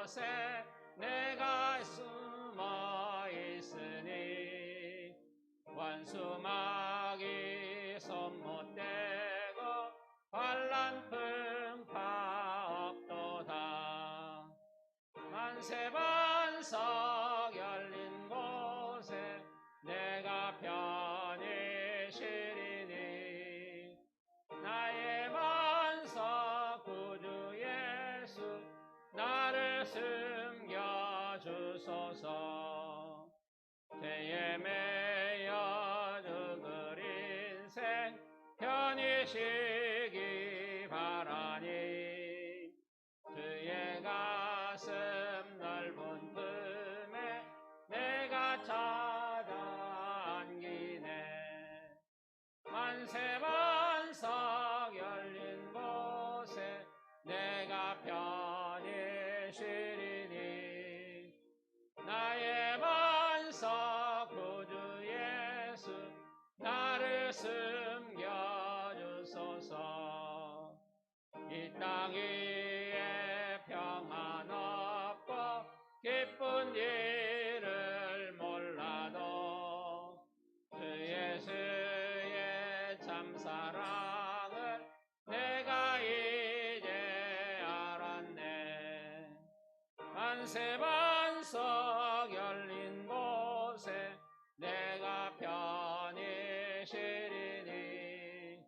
곳에 내가 숨어 있으니 원수마귀 손 못 대고 환난 풍파 없도다. 만세 반석 열린 곳에 내가 편히 쉬리니 나의 반석 구주 예수 나를 숨겨주소서. 죄에 매여 죽을 인생 편히 쉬기 바라니 주의 가슴 넓은 품에 내가 찾아 안기네. 만세 반석 열린 곳에 내가 편히 쉬리니 나의 반석 구주 예수 나를 숨겨주소서. 이 땅 위에 평안 없고 기쁜 일을 몰라도 주 예수의 참사랑을 내가 이제 알았네. 만세 반석 열린 곳에 내가 편히 쉬리니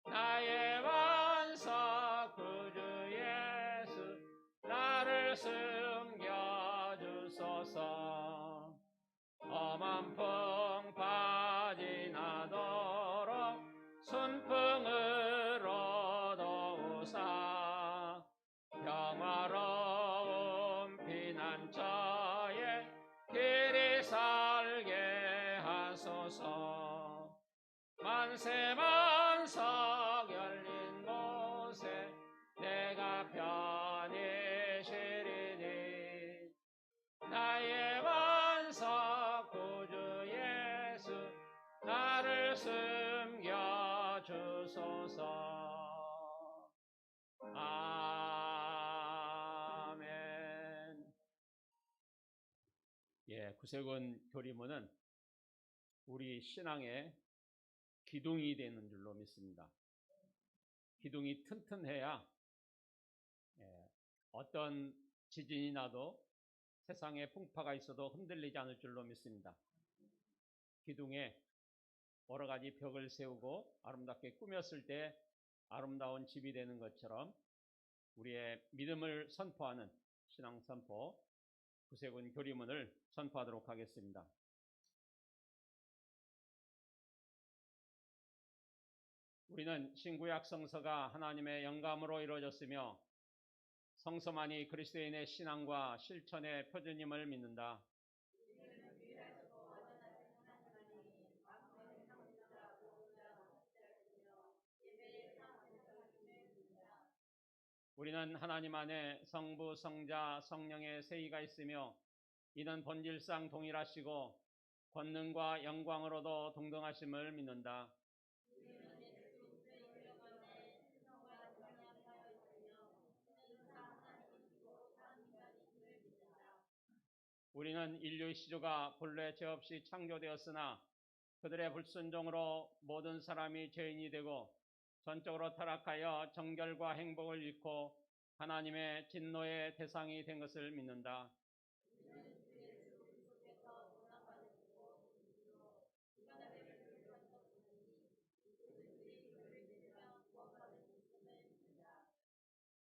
나의 반석 구주 예수 나를 숨겨주소서. 험한 풍파 지나도록 순풍으로 도우사 평화로운 피난처에 길이 살게 하소서. 만세 반석 열린 곳에 내가 편히 쉬리니 나의 반석 구주 예수 나를 숨겨주소서. 아멘. 구세군 교리문은 우리 신앙의 기둥이 되는 줄로 믿습니다. 기둥이 튼튼해야 어떤 지진이 나도 세상에 풍파가 있어도 흔들리지 않을 줄로 믿습니다. 기둥에 여러 가지 벽을 세우고 아름답게 꾸몄을 때 아름다운 집이 되는 것처럼 우리의 믿음을 선포하는 신앙 선포 구세군 교리문을 선포하도록 하겠습니다. 우리는 신구약 성서가 하나님의 영감으로 이루어졌으며 성서만이 그리스도인의 신앙과 실천의 표준임을 믿는다. 우리는 하나님 안에 성부, 성자, 성령의 세의가 있으며 이는 본질상 동일하시고 권능과 영광으로도 동등하심을 믿는다. 우리는 인류의 시조가 본래 죄 없이 창조되었으나 그들의 불순종으로 모든 사람이 죄인이 되고 전적으로 타락하여 정결과 행복을 잃고 하나님의 진노의 대상이 된 것을 믿는다.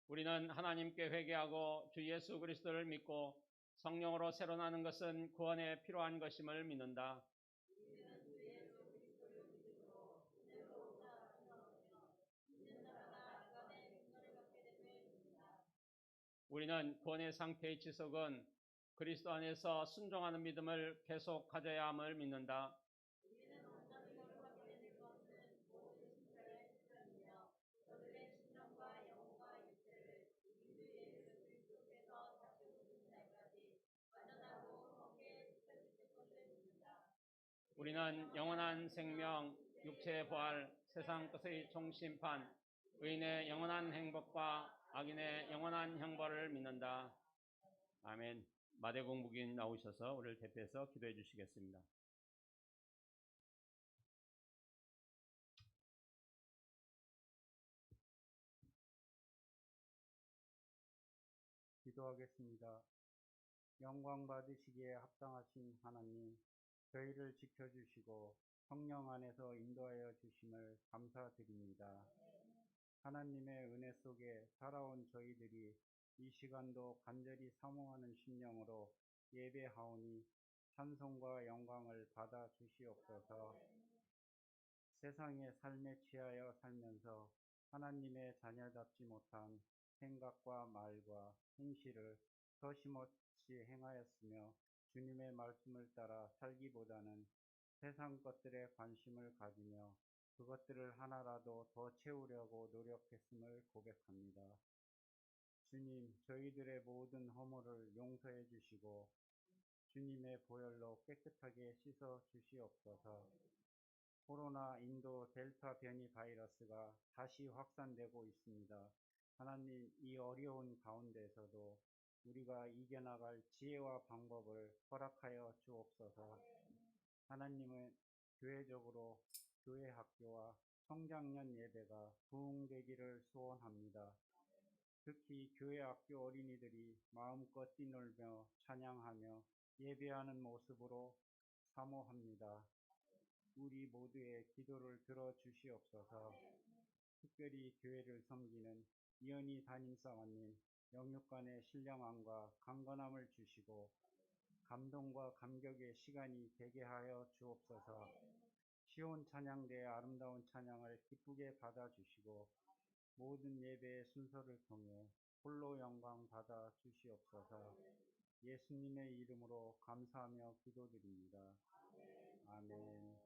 우리는 하나님께 회개하고 주 예수 그리스도를 믿고 성령으로 새로 나는 것은 구원에 필요한 것임을 믿는다. 우리는 구원의 상태의 지속은 그리스도 안에서 순종하는 믿음을 계속 가져야 함을 믿는다. 우리는 영원한 생명, 육체의 부활, 세상 끝의 종심판, 의인의 영원한 행복과 악인의 영원한 형벌을 믿는다. 아멘. 마대공 목인 나오셔서 우리를 대표해서 기도해 주시겠습니다. 기도하겠습니다. 영광 받으시기에 합당하신 하나님, 저희를 지켜주시고 성령 안에서 인도하여 주심을 감사드립니다. 하나님의 은혜 속에 살아온 저희들이 이 시간도 간절히 사모하는 심령으로 예배하오니 찬송과 영광을 받아 주시옵소서. 세상의 삶에 취하여 살면서 하나님의 자녀답지 못한 생각과 말과 행실을 서심없이 행하였으며 주님의 말씀을 따라 살기보다는 세상 것들에 관심을 가지며 그것들을 하나라도 더 채우려고 노력했음을 고백합니다. 주님, 저희들의 모든 허물을 용서해 주시고 주님의 보혈로 깨끗하게 씻어 주시옵소서. 코로나 인도 델타 변이 바이러스가 다시 확산되고 있습니다. 하나님, 이 어려운 가운데서도 우리가 이겨나갈 지혜와 방법을 허락하여 주옵소서. 하나님은 교회적으로 교회 학교와 성장년 예배가 부흥되기를 소원합니다. 특히 교회 학교 어린이들이 마음껏 뛰놀며 찬양하며 예배하는 모습으로 사모합니다. 우리 모두의 기도를 들어주시옵소서. 특별히 교회를 섬기는 이현희 담임사관님 영육간의 신령함과 강건함을 주시고 감동과 감격의 시간이 되게 하여 주옵소서. 시온 찬양대의 아름다운 찬양을 기쁘게 받아주시고 모든 예배의 순서를 통해 홀로 영광 받아 주시옵소서. 예수님의 이름으로 감사하며 기도드립니다. 아멘.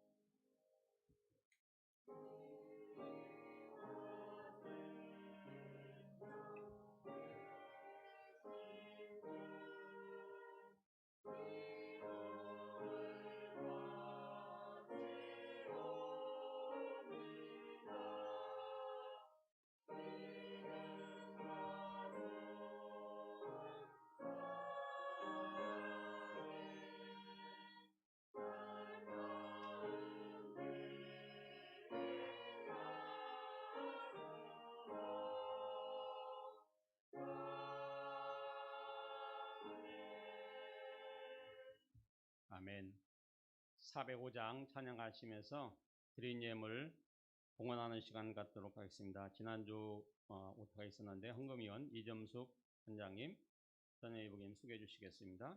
아멘. 405장 찬양하시면서 드린 예물 봉헌하는 시간 갖도록 하겠습니다. 지난주 오타가 있었는데 헌금위원 이점숙 원장님, 전예의복님 소개해 주시겠습니다.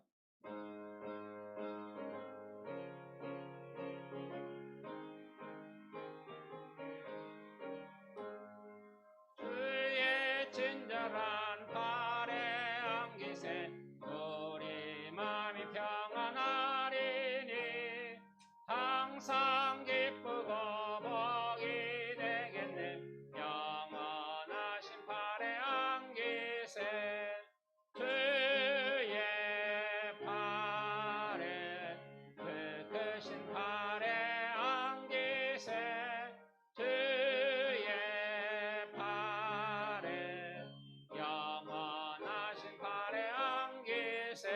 주의 친절한 발에 안기세 우리 마음이 평안하리니 항상 기쁘고 복이 되겠네. 영원하신 발에 안기세 주의 발에 그 크신 발에 안기세 주의 발에 영원하신 발에 안기세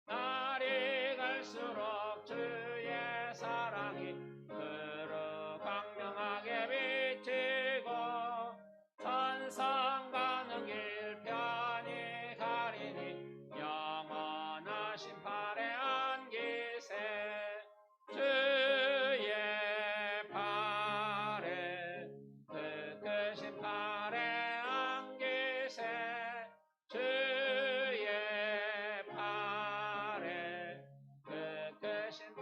날이 갈수록 주의 사랑이 그로 광명하게 비치고 천상 가는 길 편히 가리니 영원하신 발에 안기세 주의 발에 그 크신 발에 안기세 주의 발에 그 크신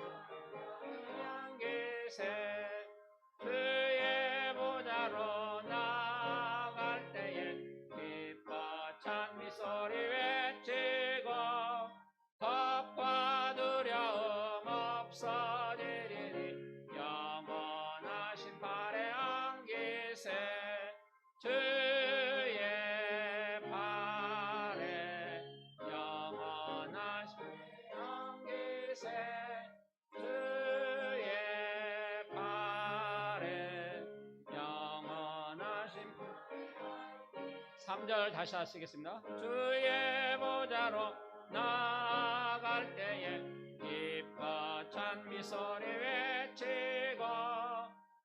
3절 다시 하시겠습니다. 주의 보좌로 나아갈 때에 기뻐 찬 미소리 외치고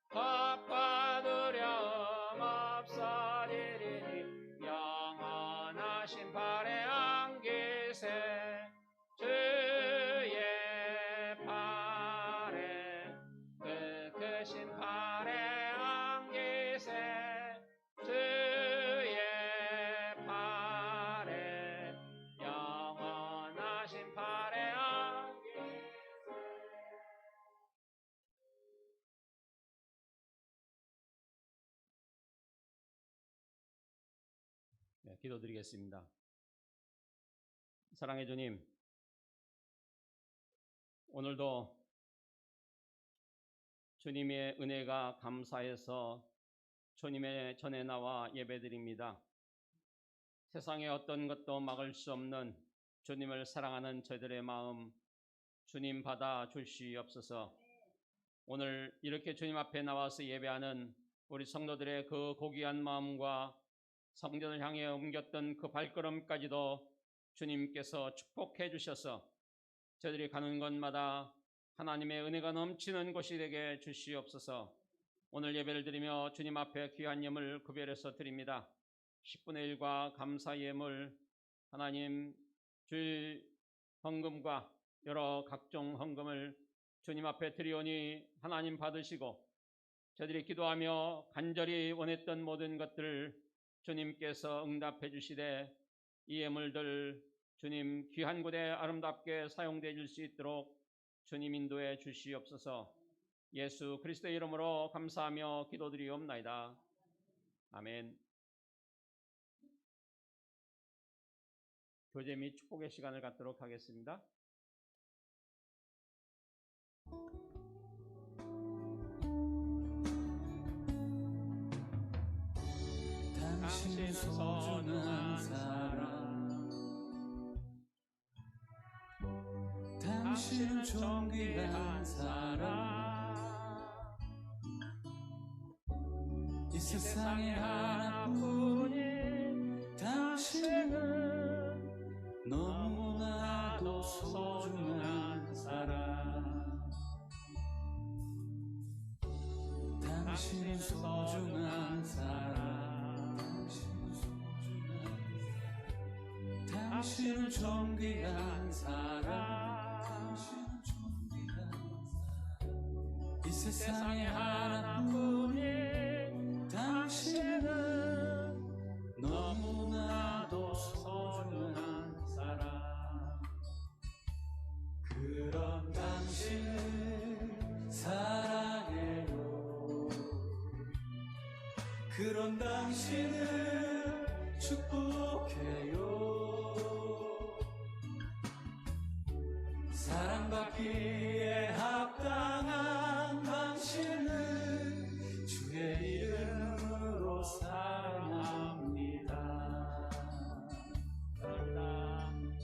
겁과 두려움 없어지리니 영원하신 팔에 안기세. 주의 팔에 크신 팔에 안기세. 주의 팔에 영원하신 팔에 안기세. 네, 기도드리겠습니다. 사랑의 주님, 오늘도 주님의 은혜가 감사해서 주님의 전에 나와 예배드립니다. 세상의 어떤 것도 막을 수 없는 주님을 사랑하는 저희들의 마음 주님 받아 주시옵소서. 오늘 이렇게 주님 앞에 나와서 예배하는 우리 성도들의 그 고귀한 마음과 성전을 향해 옮겼던 그 발걸음까지도 주님께서 축복해 주셔서 저희들이 가는 곳마다 하나님의 은혜가 넘치는 곳이 되게 주시옵소서. 오늘 예배를 드리며 주님 앞에 귀한 예물 구별해서 드립니다. 10분의 1과 감사 예물, 하나님 주 헌금과 여러 각종 헌금을 주님 앞에 드리오니 하나님 받으시고 저희들이 기도하며 간절히 원했던 모든 것들을 주님께서 응답해 주시되 이 예물들 주님 귀한 곳에 아름답게 사용되어질 수 있도록 주님 인도해 주시옵소서. 예수 그리스도의 이름으로 감사하며 기도드리옵나이다. 아멘. 교제 및 축복의 시간을 갖도록 하겠습니다. 당신은 소중한 사람, 당신은 존귀한 사람, 이 세상에 하나뿐인 당신은 너무나도 소중한 사람. 당신은 소중한 사람, 당신은 존귀한 사람, 이 세상에 하나뿐인 당신은 너무나도 소중한 사람. 그런 당신을 사랑해요. 그런 당신을 축복해요. 사랑받기에 합당한 당신을 주의 이름으로 사랑합니다. 사랑합니다.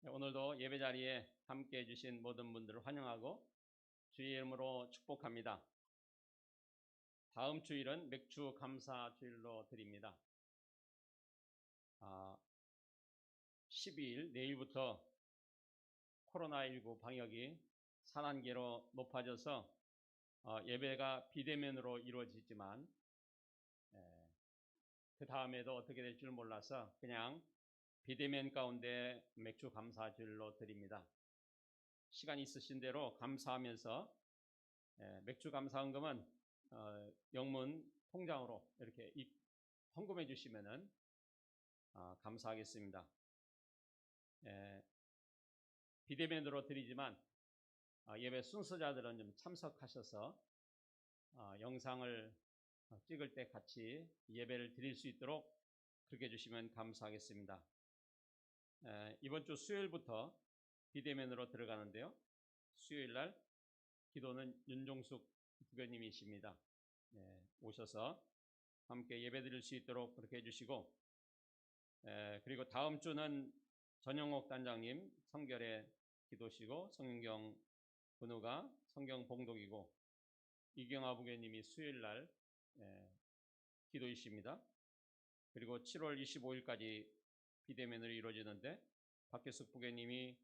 오늘도 예배 자리에 함께 해주신 모든 분들을 환영하고 주의 이름으로 축복합니다. 다음 주일은 맥주 감사 주일로 드립니다. 12일 내일부터 코로나19 방역이 4단계로 높아져서 예배가 비대면으로 이루어지지만 그 다음에도 어떻게 될 줄 몰라서 그냥 비대면 가운데 맥주 감사 주일로 드립니다. 시간 있으신 대로 감사하면서 맥주 감사 헌금은 영문 통장으로 이렇게 헌금해 주시면은 감사하겠습니다. 비대면으로 드리지만 예배 순서자들은 좀 참석하셔서 영상을 찍을 때 같이 예배를 드릴 수 있도록 그렇게 해주시면 감사하겠습니다. 이번 주 수요일부터 비대면으로 들어가는데요. 수요일날 기도는 윤종숙 부교님이십니다. 오셔서 함께 예배 드릴 수 있도록 그렇게 해주시고, 그리고 다음 주는 전영옥 단장님 성결의 기도시고 성경 근우가 성경 봉독이고 이경아 부교님이 수요일날 기도이십니다. 그리고 7월 25일까지 비대면으로 이루어지는데 박규숙 부교님이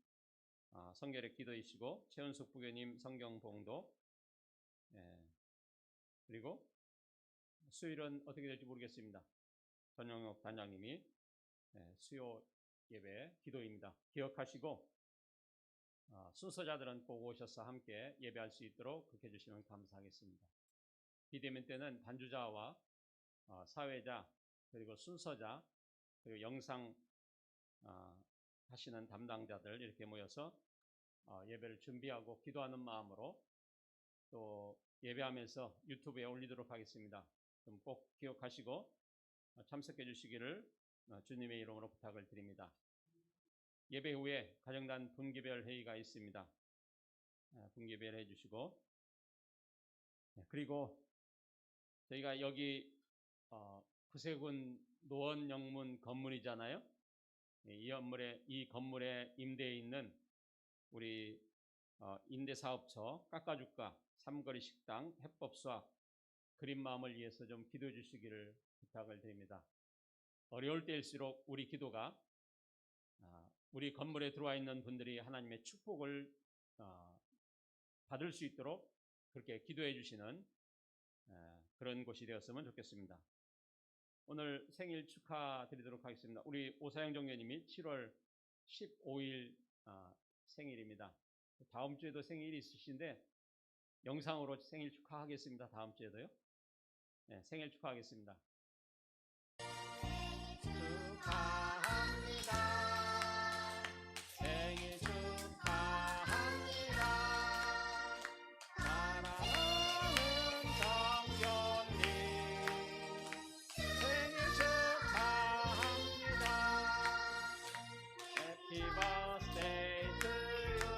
성결의 기도이시고 최은숙 부교님 성경 봉독, 그리고 수요일은 어떻게 될지 모르겠습니다. 전영욱 단장님이 수요 예배 기도입니다. 기억하시고 순서자들은 꼭 오셔서 함께 예배할 수 있도록 그렇게 해주시면 감사하겠습니다. 비대면 때는 반주자와 사회자, 그리고 순서자, 그리고 영상 하시는 담당자들 이렇게 모여서 예배를 준비하고 기도하는 마음으로 또 예배하면서 유튜브에 올리도록 하겠습니다. 좀 꼭 기억하시고 참석해 주시기를 주님의 이름으로 부탁을 드립니다. 예배 후에 가정단 분기별 회의가 있습니다. 분기별 해주시고, 그리고 저희가 여기 구세군 노원영문 건물이잖아요. 이 건물에 임대해 있는 우리 임대사업처 깎아주가 삼거리 식당 해법수학 그린마음을 위해서 좀 기도해 주시기를 부탁을 드립니다. 어려울 때일수록 우리 기도가 우리 건물에 들어와 있는 분들이 하나님의 축복을 받을 수 있도록 그렇게 기도해 주시는 그런 곳이 되었으면 좋겠습니다. 오늘 생일 축하드리도록 하겠습니다. 우리 오사영 정교님이 7월 15일 생일입니다. 다음 주에도 생일이 있으신데 영상으로 생일 축하하겠습니다. 다음 주에도요. 생일 축하하겠습니다. 생일 축하합니다. 사랑하는 정교님 생일 축하합니다. Happy birthday to you.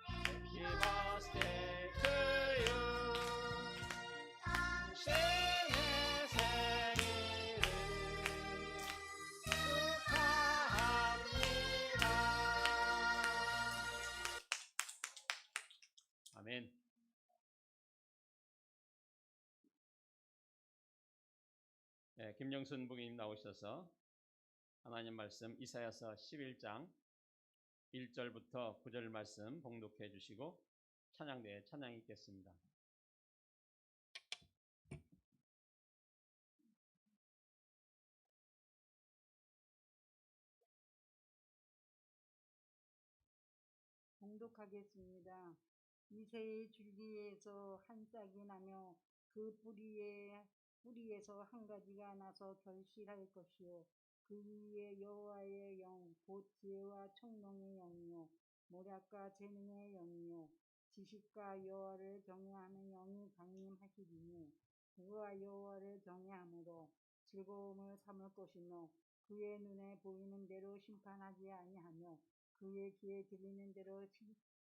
Happy birthday to you. 당신의 생일을 축하합니다. 아멘. 김영순 부님 나오셔서 하나님 말씀 이사야서 11장 1절부터 9절 말씀 봉독해 주시고 찬양대에 찬양이 있겠습니다. 봉독하겠습니다. 이새의 줄기에서 한 싹이 나며 그 뿌리에서 한 가지가 나서 결실할 것이요 그 위에 여호와의 영 곧 지혜와 청롱의 영이요 모략과 재능의 영이요 지식과 여호와를 경외하는 영이 강림하시리니 그와 여호와를 경외함으로 즐거움을 삼을 것이며 그의 눈에 보이는 대로 심판하지 아니하며 그의 귀에 들리는 대로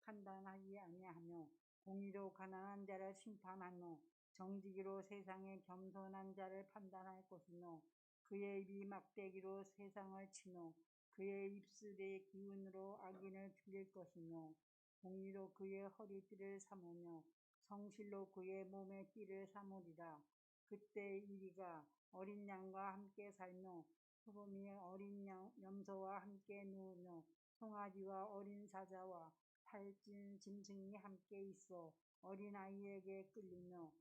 판단하지 아니하며 공의로 가난한 자를 심판하며 정직으로 세상의 겸손한 자를 판단할 것이며 그의 입이 막대기로 세상을 치며 그의 입술의 기운으로 악인을 죽일 것이며 공의로 그의 허리띠를 삼으며 성실로 그의 몸의 띠를 삼으리라. 그때 이리가 어린 양과 함께 살며 푸름이 어린 염소와 함께 누우며 송아지와 어린 사자와 살찐 짐승이 함께 있어 어린아이에게 끌리며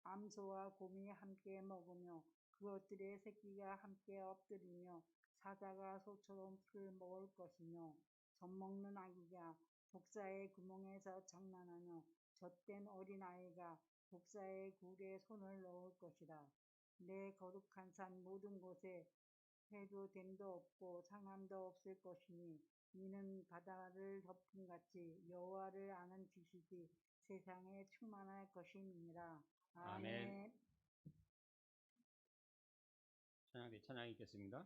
암소와 곰이 함께 먹으며 그것들의 새끼가 함께 엎드리며 사자가 소처럼 풀을 먹을 것이며 젖먹는 아기가 독사의 구멍에서 장난하며 젖된 어린아이가 독사의 굴에 손을 넣을 것이라. 내 거룩한 산 모든 곳에 해도 됨도 없고 상함도 없을 것이니 이는 바다를 덮음같이 여호와를 아는 지식이 세상에 충만할 것임이니라. 아멘. 찬양대 찬양이 있겠습니다.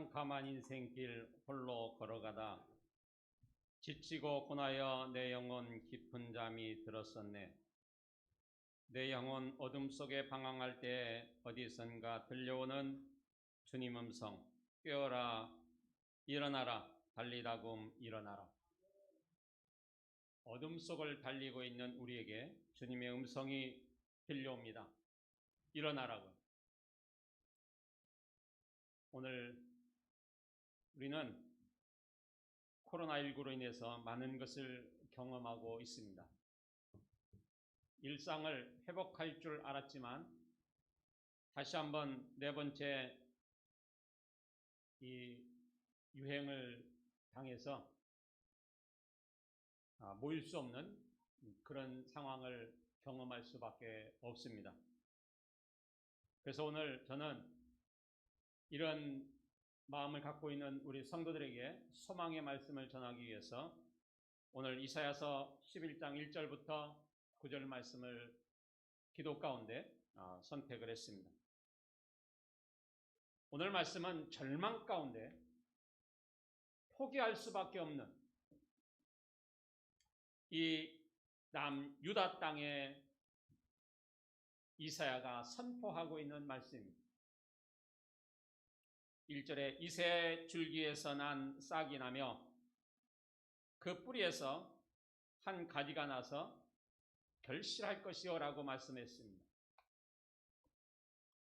캄캄한 인생길 홀로 걸어가다 지치고 고나여 내 영혼 깊은 잠이 들었었네. 내 영혼 어둠 속에 방황할 때 어디선가 들려오는 주님 음성, 깨어라, 일어나라, 달리다금 일어나라. 어둠 속을 달리고 있는 우리에게 주님의 음성이 들려옵니다. 일어나라고. 오늘 우리는 코로나19로 인해서 많은 것을 경험하고 있습니다. 일상을 회복할 줄 알았지만 다시 한번 네 번째 이 유행을 당해서 모일 수 없는 그런 상황을 경험할 수밖에 없습니다. 그래서 오늘 저는 이런 마음을 갖고 있는 우리 성도들에게 소망의 말씀을 전하기 위해서 오늘 이사야서 11장 1절부터 9절 말씀을 기도 가운데 선택을 했습니다. 오늘 말씀은 절망 가운데 포기할 수밖에 없는 이 남유다 땅에 이사야가 선포하고 있는 말씀입니다. 1절에 이새 줄기에서 난 싹이 나며 그 뿌리에서 한 가지가 나서 결실할 것이요 라고 말씀했습니다.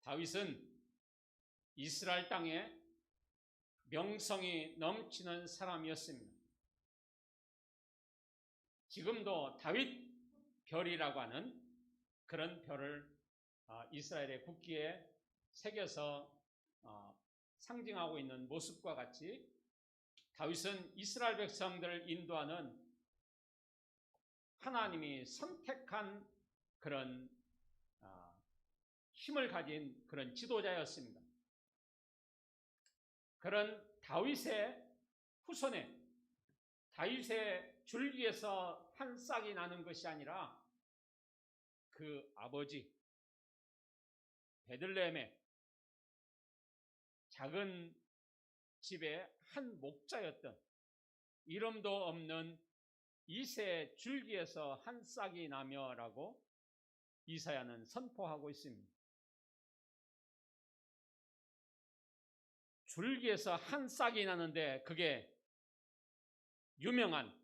다윗은 이스라엘 땅에 명성이 넘치는 사람이었습니다. 지금도 다윗 별이라고 하는 그런 별을 이스라엘의 국기에 새겨서 상징하고 있는 모습과 같이 다윗은 이스라엘 백성들을 인도하는 하나님이 선택한 그런 힘을 가진 그런 지도자였습니다. 그런 다윗의 후손에 다윗의 줄기에서 한 싹이 나는 것이 아니라 그 아버지 베들레헴의 작은 집의 한 목자였던 이름도 없는 이새 줄기에서 한 싹이 나며라고 이사야는 선포하고 있습니다. 줄기에서 한 싹이 나는데 그게 유명한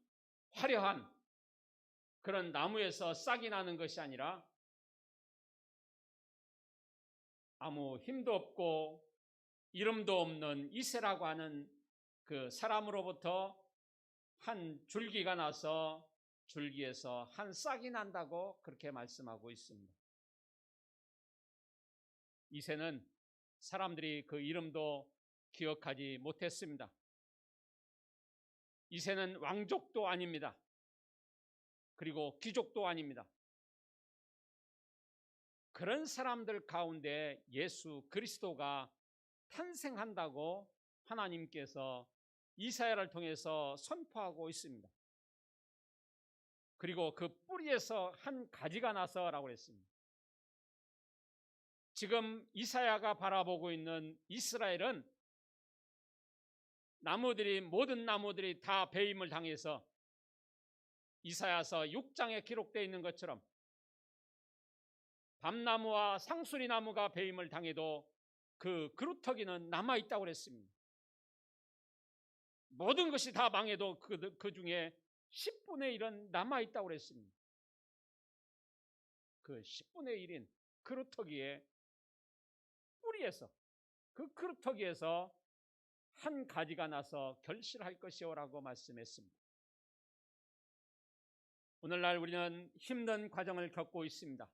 화려한 그런 나무에서 싹이 나는 것이 아니라 아무 힘도 없고 이름도 없는 이새라고 하는 그 사람으로부터 한 줄기가 나서 줄기에서 한 싹이 난다고 그렇게 말씀하고 있습니다. 이새는 사람들이 그 이름도 기억하지 못했습니다. 이새는 왕족도 아닙니다. 그리고 귀족도 아닙니다. 그런 사람들 가운데 예수 그리스도가 탄생한다고 하나님께서 이사야를 통해서 선포하고 있습니다. 그리고 그 뿌리에서 한 가지가 나서라고 했습니다. 지금 이사야가 바라보고 있는 이스라엘은 모든 나무들이 다 배임을 당해서 이사야서 6장에 기록되어 있는 것처럼 밤나무와 상수리나무가 배임을 당해도 그 그루터기는 남아있다고 그랬습니다. 모든 것이 다 망해도 그 중에 10분의 1은 남아있다고 그랬습니다. 그 10분의 1인 그루터기의 뿌리에서 그 그루터기에서 한 가지가 나서 결실할 것이오라고 말씀했습니다. 오늘날 우리는 힘든 과정을 겪고 있습니다.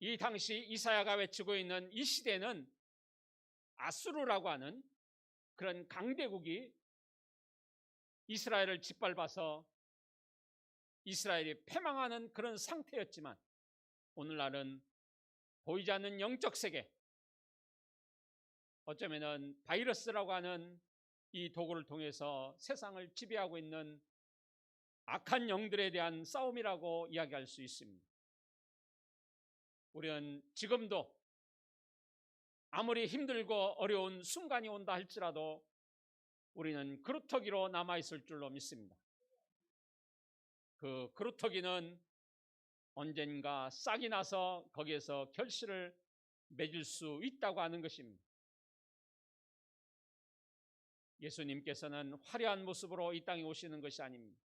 이 당시 이사야가 외치고 있는 이 시대는 아수르라고 하는 그런 강대국이 이스라엘을 짓밟아서 이스라엘이 패망하는 그런 상태였지만 오늘날은 보이지 않는 영적 세계, 어쩌면은 바이러스라고 하는 이 도구를 통해서 세상을 지배하고 있는 악한 영들에 대한 싸움이라고 이야기할 수 있습니다. 우리는 지금도 아무리 힘들고 어려운 순간이 온다 할지라도 우리는 그루터기로 남아있을 줄로 믿습니다. 그 그루터기는 언젠가 싹이 나서 거기에서 결실을 맺을 수 있다고 하는 것입니다. 예수님께서는 화려한 모습으로 이 땅에 오시는 것이 아닙니다.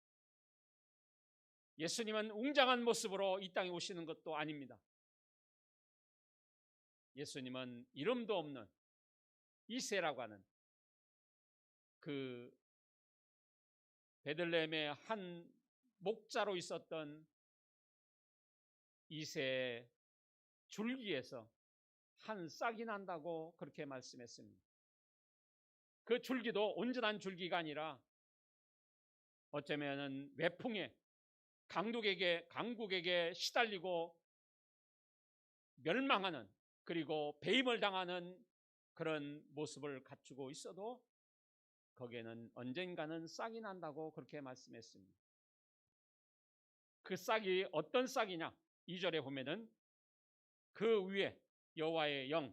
예수님은 웅장한 모습으로 이 땅에 오시는 것도 아닙니다. 예수님은 이름도 없는 이새라고 하는 그 베들레헴의 한 목자로 있었던 이새의 줄기에서 한 싹이 난다고 그렇게 말씀했습니다. 그 줄기도 온전한 줄기가 아니라 어쩌면은 외풍에 강국에게 시달리고 멸망하는, 그리고 배임을 당하는 그런 모습을 갖추고 있어도 거기에는 언젠가는 싹이 난다고 그렇게 말씀했습니다. 그 싹이 어떤 싹이냐? 2절에 보면은 그 위에 여호와의 영,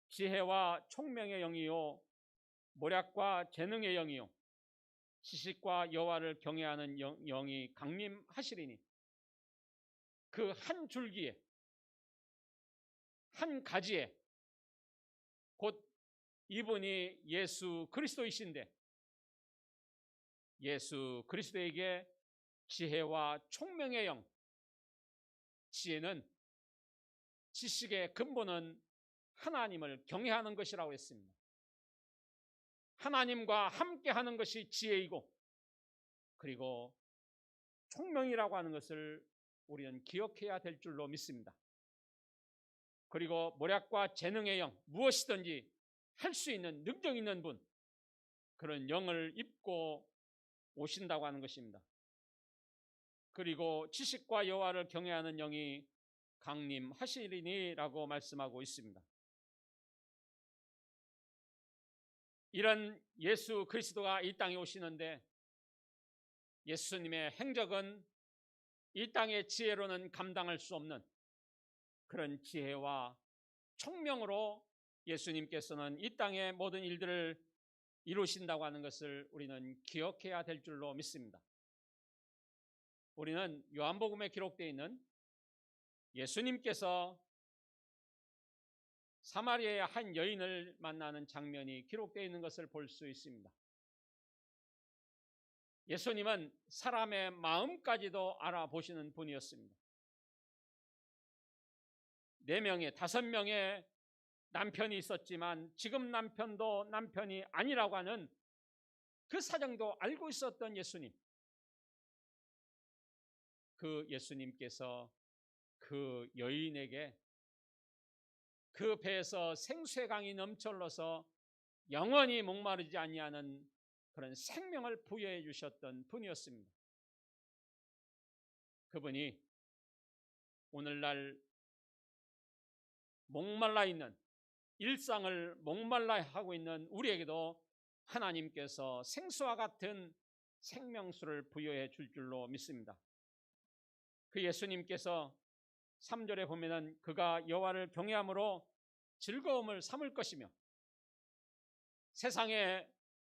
지혜와 총명의 영이요 모략과 재능의 영이요 지식과 여호와를 경외하는 영이 강림하시리니, 그 한 줄기에 한 가지에 곧 이분이 예수 그리스도이신데, 예수 그리스도에게 지혜와 총명의 영, 지혜는 지식의 근본은 하나님을 경외하는 것이라고 했습니다. 하나님과 함께하는 것이 지혜이고, 그리고 총명이라고 하는 것을 우리는 기억해야 될 줄로 믿습니다. 그리고 모략과 재능의 영, 무엇이든지 할 수 있는 능력 있는 분, 그런 영을 입고 오신다고 하는 것입니다. 그리고 지식과 여호와를 경외하는 영이 강림하시리니라고 말씀하고 있습니다. 이런 예수 그리스도가 이 땅에 오시는데, 예수님의 행적은 이 땅의 지혜로는 감당할 수 없는 그런 지혜와 총명으로 예수님께서는 이 땅의 모든 일들을 이루신다고 하는 것을 우리는 기억해야 될 줄로 믿습니다. 우리는 요한복음에 기록되어 있는 예수님께서 사마리아의 한 여인을 만나는 장면이 기록되어 있는 것을 볼 수 있습니다. 예수님은 사람의 마음까지도 알아보시는 분이었습니다. 4명의 5명의 남편이 있었지만 지금 남편도 남편이 아니라고 하는 그 사정도 알고 있었던 예수님. 그 예수님께서 그 여인에게 그 배에서 생수의 강이 넘쳐 흘러서 영원히 목마르지 아니하는 그런 생명을 부여해 주셨던 분이었습니다. 그분이 오늘날 목말라 있는, 일상을 목말라 하고 있는 우리에게도 하나님께서 생수와 같은 생명수를 부여해 줄 줄로 믿습니다. 그 예수님께서 3절에 보면은 그가 여호와를 경외함으로 즐거움을 삼을 것이며,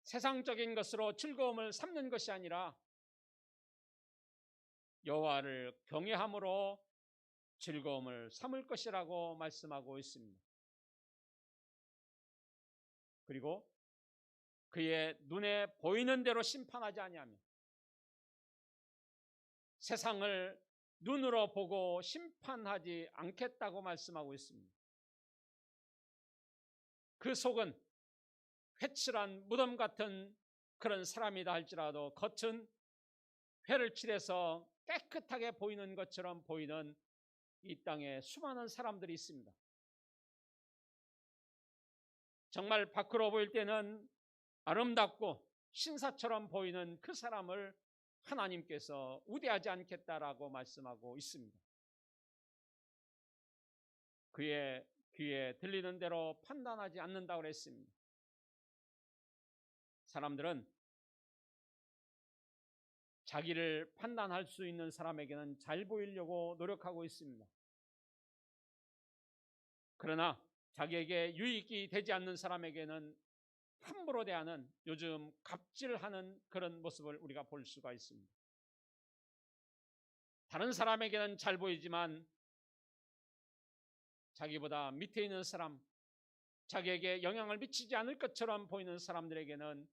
세상적인 것으로 즐거움을 삼는 것이 아니라 여호와를 경외함으로 즐거움을 삼을 것이라고 말씀하고 있습니다. 그리고 그의 눈에 보이는 대로 심판하지 아니하며 세상을 눈으로 보고 심판하지 않겠다고 말씀하고 있습니다. 그 속은 회칠한 무덤 같은 그런 사람이다 할지라도 겉은 회를 칠해서 깨끗하게 보이는 것처럼 보이는 이 땅에 수많은 사람들이 있습니다. 정말 밖으로 보일 때는 아름답고 신사처럼 보이는 그 사람을 하나님께서 우대하지 않겠다라고 말씀하고 있습니다. 그의 귀에 들리는 대로 판단하지 않는다고 그랬습니다. 사람들은 자기를 판단할 수 있는 사람에게는 잘 보이려고 노력하고 있습니다. 그러나 자기에게 유익이 되지 않는 사람에게는 함부로 대하는, 요즘 갑질하는 그런 모습을 우리가 볼 수가 있습니다. 다른 사람에게는 잘 보이지만 자기보다 밑에 있는 사람, 자기에게 영향을 미치지 않을 것처럼 보이는 사람들에게는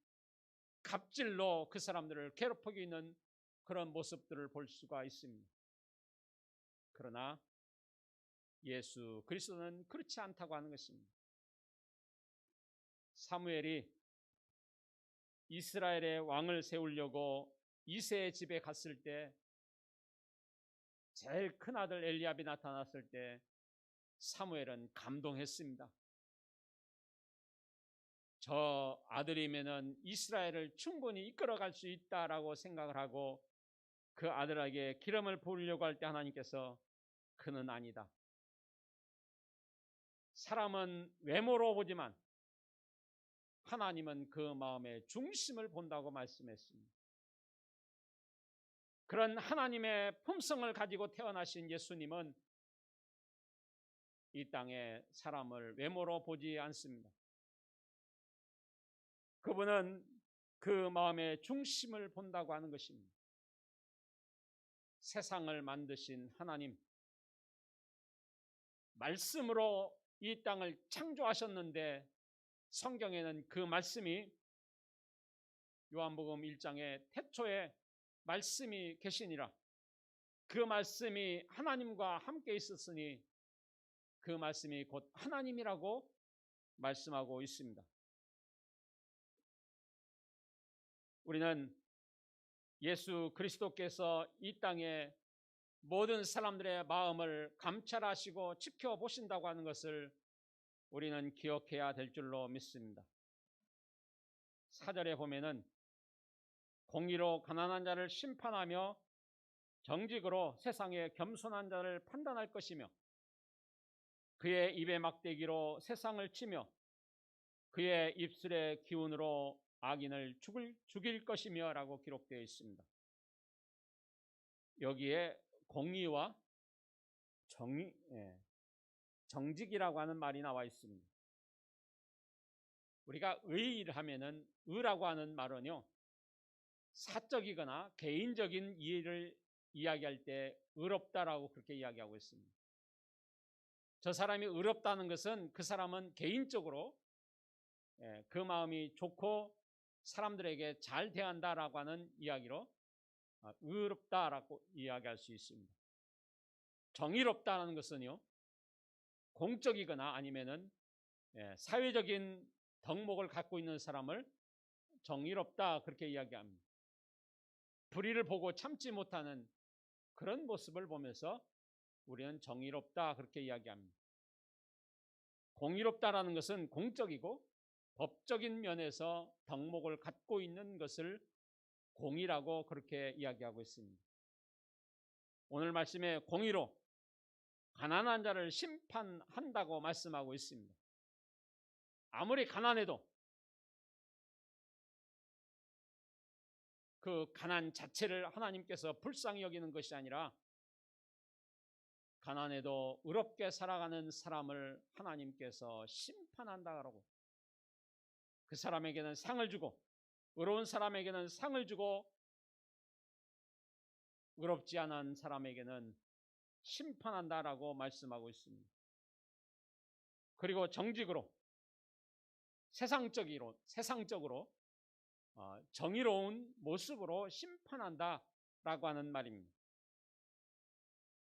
갑질로 그 사람들을 괴롭히고 있는 그런 모습들을 볼 수가 있습니다. 그러나 예수 그리스도는 그렇지 않다고 하는 것입니다. 사무엘이 이스라엘의 왕을 세우려고 이새의 집에 갔을 때, 제일 큰 아들 엘리압이 나타났을 때 사무엘은 감동했습니다. 저 아들이면은 이스라엘을 충분히 이끌어갈 수 있다라고 생각을 하고 그 아들에게 기름을 부으려고 할 때 하나님께서 그는 아니다. 사람은 외모로 보지만 하나님은 그 마음의 중심을 본다고 말씀했습니다. 그런 하나님의 품성을 가지고 태어나신 예수님은 이 땅에 사람을 외모로 보지 않습니다. 그분은 그 마음의 중심을 본다고 하는 것입니다. 세상을 만드신 하나님, 말씀으로 이 땅을 창조하셨는데 성경에는 그 말씀이 요한복음 1장에 태초에 말씀이 계시니라, 그 말씀이 하나님과 함께 있었으니 그 말씀이 곧 하나님이라고 말씀하고 있습니다. 우리는 예수 그리스도께서 이 땅에 모든 사람들의 마음을 감찰하시고 지켜보신다고 하는 것을 우리는 기억해야 될 줄로 믿습니다. 4절에 보면은 공의로 가난한 자를 심판하며 정직으로 세상의 겸손한 자를 판단할 것이며 그의 입의 막대기로 세상을 치며 그의 입술의 기운으로 악인을 죽일 것이며 라고 기록되어 있습니다. 여기에 공의와 정직이라고 하는 말이 나와 있습니다. 우리가 의를 하면은, 의라고 하는 말은요, 사적이거나 개인적인 이해를 이야기할 때 의롭다라고 그렇게 이야기하고 있습니다. 저 사람이 의롭다는 것은 그 사람은 개인적으로 그 마음이 좋고 사람들에게 잘 대한다라고 하는 이야기로 의롭다라고 이야기할 수 있습니다. 정의롭다는 것은요, 공적이거나 아니면은 사회적인 덕목을 갖고 있는 사람을 정의롭다 그렇게 이야기합니다. 불의를 보고 참지 못하는 그런 모습을 보면서 우리는 정의롭다 그렇게 이야기합니다. 공의롭다라는 것은 공적이고 법적인 면에서 덕목을 갖고 있는 것을 공의라고 그렇게 이야기하고 있습니다. 오늘 말씀에 공의로 가난한 자를 심판한다고 말씀하고 있습니다. 아무리 가난해도 그 가난 자체를 하나님께서 불쌍히 여기는 것이 아니라 가난해도 의롭게 살아가는 사람을 하나님께서 심판한다고, 그 사람에게는 상을 주고 의로운 사람에게는 상을 주고 의롭지 않은 사람에게는 심판한다라고 말씀하고 있습니다. 그리고 정직으로 세상적으로 정의로운 모습으로 심판한다라고 하는 말입니다.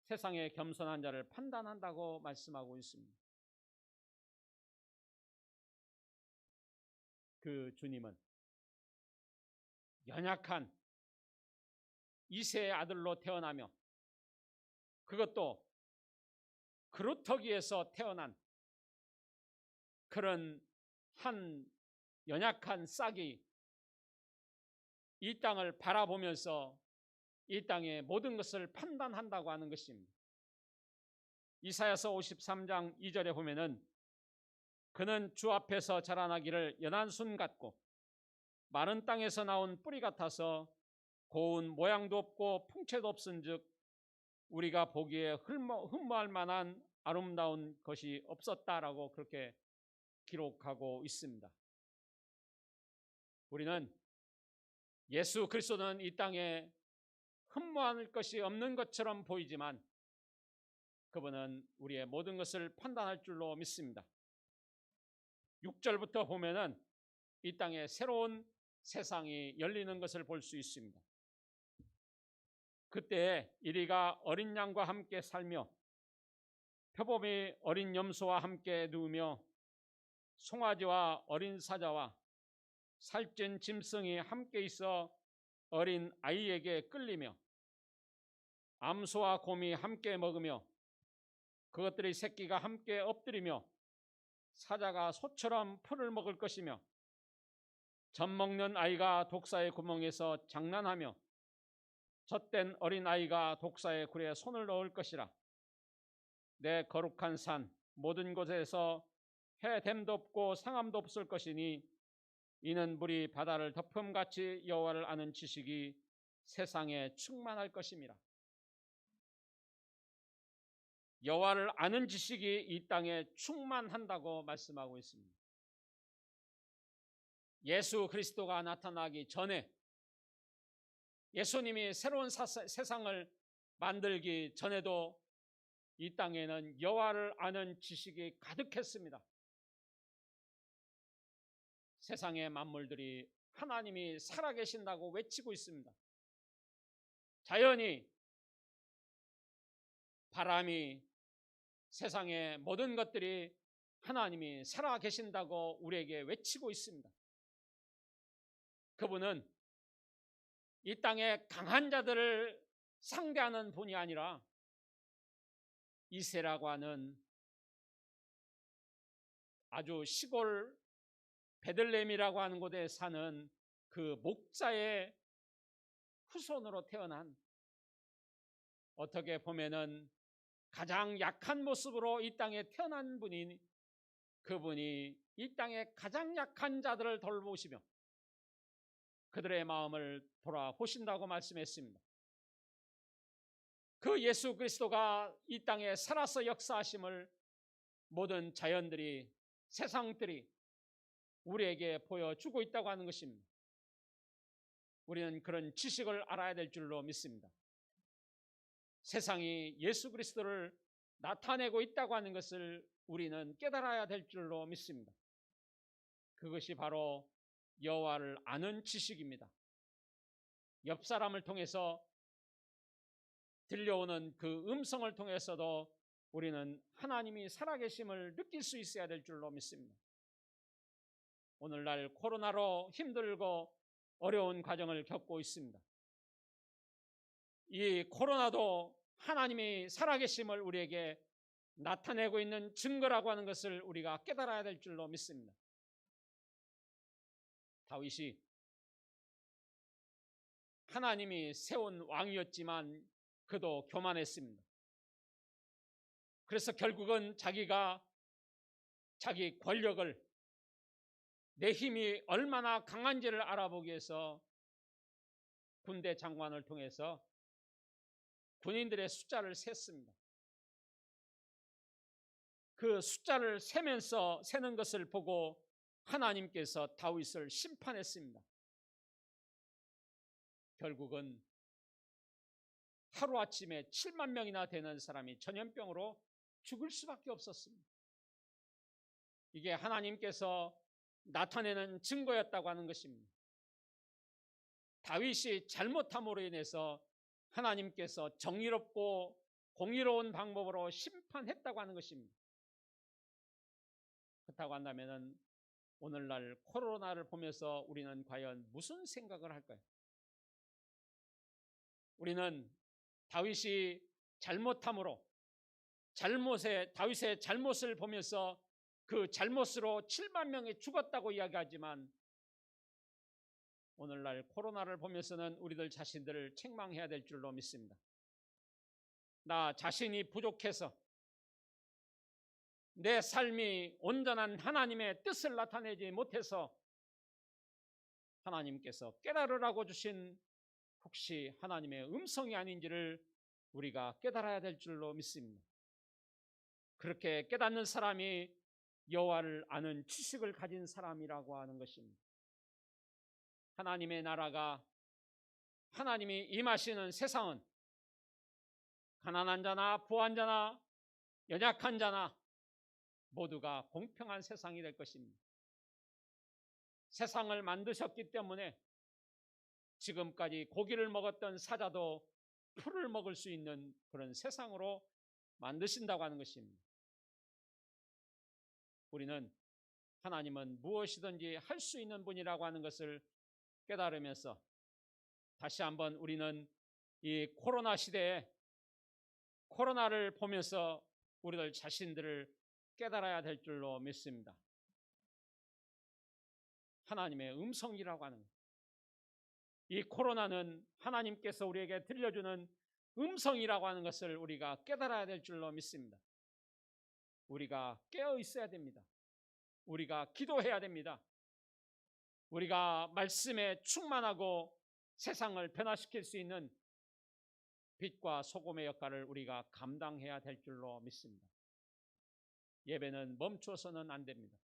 세상의 겸손한 자를 판단한다고 말씀하고 있습니다. 그 주님은 연약한 이새의 아들로 태어나며 그것도 그루터기에서 태어난 그런 한 연약한 싹이 이 땅을 바라보면서 이 땅의 모든 것을 판단한다고 하는 것입니다. 이사야서 53장 2절에 보면은 그는 주 앞에서 자라나기를 연한 순 같고 마른 땅에서 나온 뿌리 같아서 고운 모양도 없고 풍채도 없은즉 우리가 보기에 흠모할 만한 아름다운 것이 없었다라고 그렇게 기록하고 있습니다. 우리는 예수 그리스도는 이 땅에 흠모할 것이 없는 것처럼 보이지만 그분은 우리의 모든 것을 판단할 줄로 믿습니다. 6절부터 보면은 이 땅에 새로운 세상이 열리는 것을 볼 수 있습니다. 그때 이리가 어린 양과 함께 살며 표범이 어린 염소와 함께 누우며 송아지와 어린 사자와 살찐 짐승이 함께 있어 어린 아이에게 끌리며 암소와 곰이 함께 먹으며 그것들의 새끼가 함께 엎드리며 사자가 소처럼 풀을 먹을 것이며 젖 먹는 아이가 독사의 구멍에서 장난하며 젖된 어린 아이가 독사의 굴에 손을 넣을 것이라. 내 거룩한 산 모든 곳에서 해됨도 없고 상함도 없을 것이니 이는 물이 바다를 덮음같이 여호와를 아는 지식이 세상에 충만할 것임이라. 여호와를 아는 지식이 이 땅에 충만한다고 말씀하고 있습니다. 예수 그리스도가 나타나기 전에 예수님이 새로운 세상을 만들기 전에도 이 땅에는 여호와를 아는 지식이 가득했습니다. 세상의 만물들이 하나님이 살아계신다고 외치고 있습니다. 자연이, 바람이, 세상의 모든 것들이 하나님이 살아계신다고 우리에게 외치고 있습니다. 그분은 이 땅의 강한 자들을 상대하는 분이 아니라 이세라고 하는 아주 시골 베들레헴이라고 하는 곳에 사는 그 목자의 후손으로 태어난, 어떻게 보면은 가장 약한 모습으로 이 땅에 태어난 분이, 그분이 이 땅의 가장 약한 자들을 돌보시며 그들의 마음을 돌아보신다고 말씀했습니다. 그 예수 그리스도가 이 땅에 살아서 역사하심을 모든 자연들이, 세상들이 우리에게 보여주고 있다고 하는 것입니다. 우리는 그런 지식을 알아야 될 줄로 믿습니다. 세상이 예수 그리스도를 나타내고 있다고 하는 것을 우리는 깨달아야 될 줄로 믿습니다. 그것이 바로 여호와를 아는 지식입니다. 옆 사람을 통해서 들려오는 그 음성을 통해서도 우리는 하나님이 살아계심을 느낄 수 있어야 될 줄로 믿습니다. 오늘날 코로나로 힘들고 어려운 과정을 겪고 있습니다. 이 코로나도 하나님이 살아계심을 우리에게 나타내고 있는 증거라고 하는 것을 우리가 깨달아야 될 줄로 믿습니다. 다윗이 하나님이 세운 왕이었지만 그도 교만했습니다. 그래서 결국은 자기가 자기 권력을, 내 힘이 얼마나 강한지를 알아보기 위해서 군대 장관을 통해서 군인들의 숫자를 셌습니다. 그 숫자를 세는 것을 보고 하나님께서 다윗을 심판했습니다. 결국은 하루아침에 7만 명이나 되는 사람이 전염병으로 죽을 수밖에 없었습니다. 이게 하나님께서 나타내는 증거였다고 하는 것입니다. 다윗이 잘못함으로 인해서 하나님께서 정의롭고 공의로운 방법으로 심판했다고 하는 것입니다. 그렇다고 한다면 오늘날 코로나를 보면서 우리는 과연 무슨 생각을 할까요? 우리는 다윗이 잘못함으로 다윗의 잘못을 보면서 그 잘못으로 7만 명이 죽었다고 이야기하지만 오늘날 코로나를 보면서는 우리들 자신들을 책망해야 될 줄로 믿습니다. 나 자신이 부족해서 내 삶이 온전한 하나님의 뜻을 나타내지 못해서 하나님께서 깨달으라고 주신 혹시 하나님의 음성이 아닌지를 우리가 깨달아야 될 줄로 믿습니다. 그렇게 깨닫는 사람이 여호와를 아는 지식을 가진 사람이라고 하는 것입니다. 하나님의 나라가, 하나님이 임하시는 세상은 가난한 자나 부한 자나 연약한 자나 모두가 공평한 세상이 될 것입니다. 세상을 만드셨기 때문에 지금까지 고기를 먹었던 사자도 풀을 먹을 수 있는 그런 세상으로 만드신다고 하는 것입니다. 우리는 하나님은 무엇이든지 할 수 있는 분이라고 하는 것을 깨달으면서 다시 한번 우리는 이 코로나 시대에 코로나를 보면서 우리들 자신들을 깨달아야 될 줄로 믿습니다. 하나님의 음성이라고 하는 것. 이 코로나는 하나님께서 우리에게 들려주는 음성이라고 하는 것을 우리가 깨달아야 될 줄로 믿습니다. 우리가 깨어 있어야 됩니다. 우리가 기도해야 됩니다. 우리가 말씀에 충만하고 세상을 변화시킬 수 있는 빛과 소금의 역할을 우리가 감당해야 될 줄로 믿습니다. 예배는 멈춰서는 안 됩니다.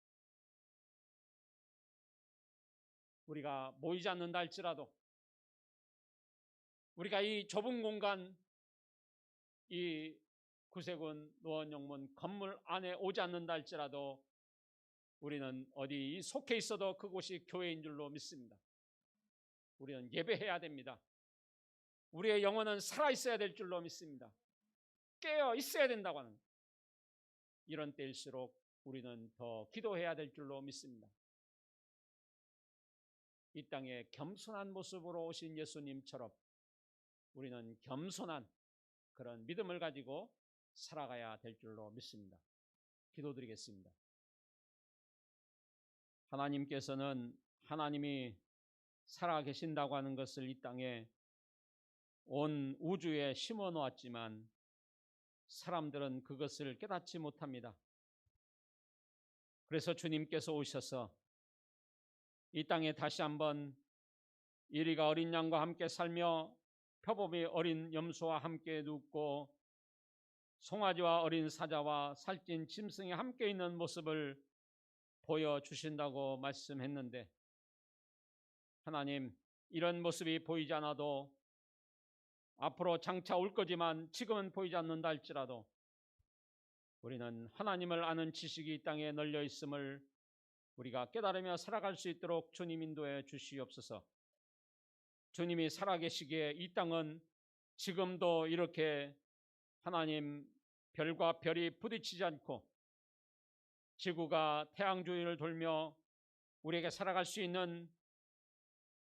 우리가 모이지 않는다 할지라도, 우리가 이 좁은 공간, 이 구세군 노원영문 건물 안에 오지 않는다 할지라도 우리는 어디 속해 있어도 그곳이 교회인 줄로 믿습니다. 우리는 예배해야 됩니다. 우리의 영혼은 살아있어야 될 줄로 믿습니다. 깨어 있어야 된다고 하는, 이런 때일수록 우리는 더 기도해야 될 줄로 믿습니다. 이 땅에 겸손한 모습으로 오신 예수님처럼 우리는 겸손한 그런 믿음을 가지고 살아가야 될 줄로 믿습니다. 기도드리겠습니다. 하나님께서는 하나님이 살아계신다고 하는 것을 이 땅에 온 우주에 심어 놓았지만 사람들은 그것을 깨닫지 못합니다. 그래서 주님께서 오셔서 이 땅에 다시 한번 이리가 어린 양과 함께 살며 표범이 어린 염소와 함께 눕고 송아지와 어린 사자와 살찐 짐승이 함께 있는 모습을 보여주신다고 말씀했는데, 하나님, 이런 모습이 보이지 않아도 앞으로 장차 올 거지만 지금은 보이지 않는다 할지라도 우리는 하나님을 아는 지식이 이 땅에 널려 있음을 우리가 깨달으며 살아갈 수 있도록 주님 인도해 주시옵소서. 주님이 살아계시기에 이 땅은 지금도 이렇게 하나님 별과 별이 부딪히지 않고 지구가 태양 주위를 돌며 우리에게 살아갈 수 있는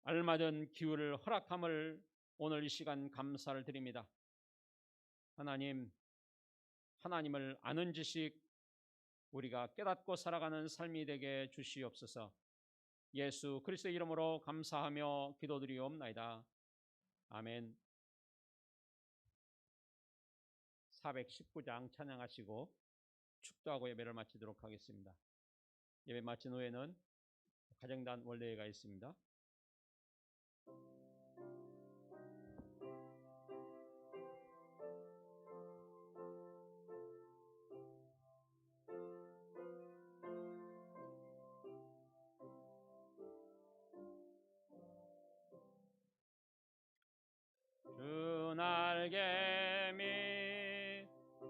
알맞은 기후를 허락함을 오늘 이 시간 감사를 드립니다. 하나님, 하나님을 아는 지식 우리가 깨닫고 살아가는 삶이 되게 주시옵소서. 예수 그리스도의 이름으로 감사하며 기도드리옵나이다. 아멘. 419장 찬양하시고 축도하고 예배를 마치도록 하겠습니다. 예배 마친 후에는 가정단 원래회가 있습니다. 주 날개미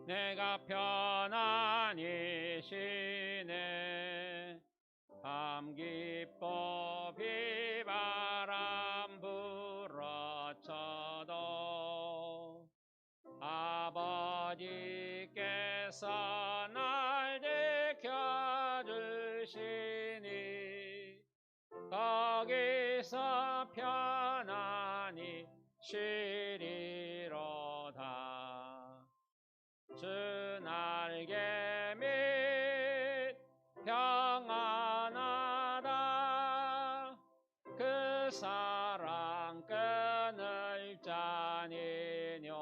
내가 편안히 쉬네. 밤 깊고 비바람 불어쳐도 아버지께서 날 지켜주시니 거기서 편안히 쉬리로다. 주 날개 밑 평안하다. 그 사랑 끊을 자니뇨.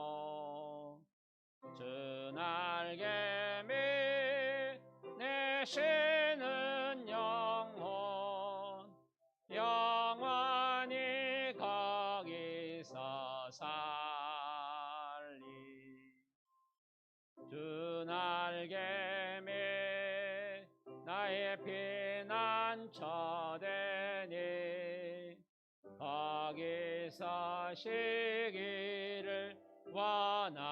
주 날개 밑 내 쉬는 영혼 영원히 거기서 살리. 주 날개 서시기를 원하노라.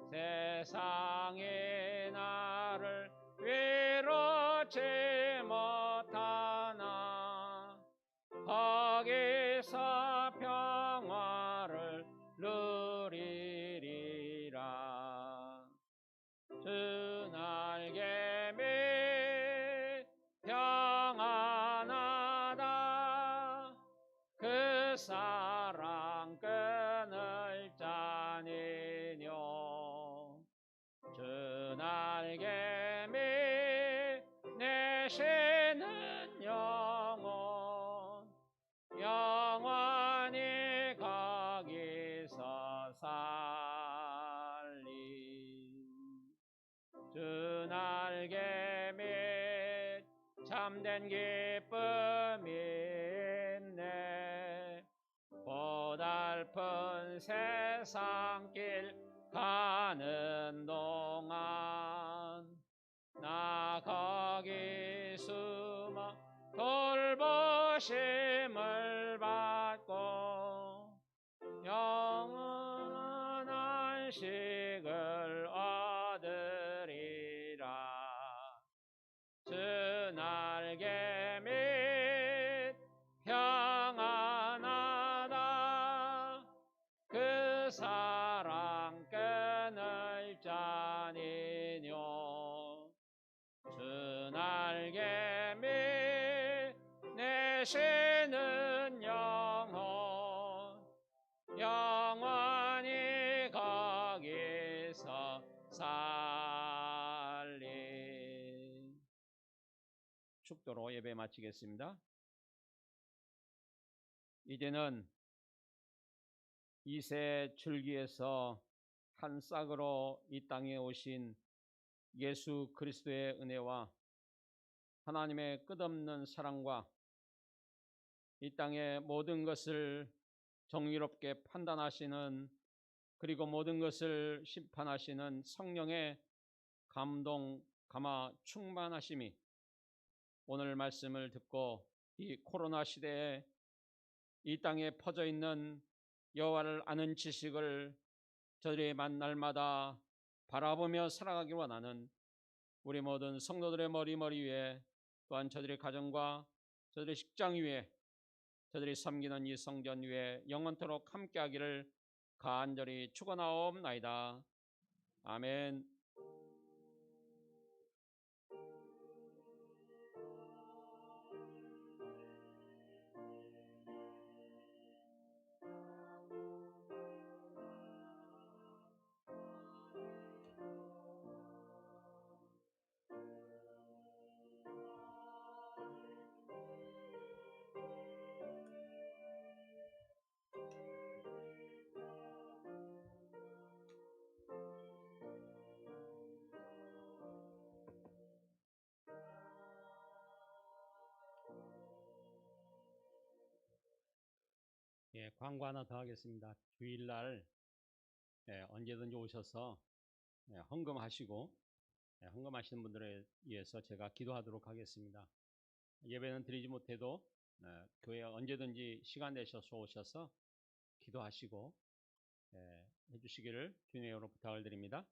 세상이 나를 위로치 못하나 거기서 평화를 누리리라. 주 날개 밑 평안하다. 그 사랑 끊을 자니뇨. 주 날개 밑 내쉬는 영혼 영원히 거기서 살리. 주 날개 밑 참된 기쁨이 있네. 고달픈 세상길 가는 동안 나 거기 숨어 돌보심을 받고 영원한 안식을 얻으리라. 주 날개 밑 평안하다. 그 사랑 끊을 자니뇨. 주 날개 밑 내쉬는 영혼 영원히 거기서 살리. 축도로 예배 마치겠습니다. 이제는 이세 줄기에서 한 싹으로 이 땅에 오신 예수 그리스도의 은혜와 하나님의 끝없는 사랑과 이 땅의 모든 것을 정의롭게 판단하시는 그리고 모든 것을 심판하시는 성령의 감동, 감화, 충만하심이 오늘 말씀을 듣고 이 코로나 시대에 이 땅에 퍼져 있는 여호와를 아는 지식을 저들이 날마다 바라보며 살아가기 원하는 우리 모든 성도들의 머리 위에 또한 저들의 가정과 저들의 직장 위에 저들이 섬기는 이 성전 위에 영원토록 함께하기를 간절히 축원하옵나이다. 아멘. 예, 광고 하나 더 하겠습니다. 주일날 언제든지 오셔서 헌금하시고 헌금하시는 분들에 의해서 제가 기도하도록 하겠습니다. 예배는 드리지 못해도 교회에 언제든지 시간 내셔서 오셔서 기도하시고 해주시기를 주님의 이름으로 부탁을 드립니다.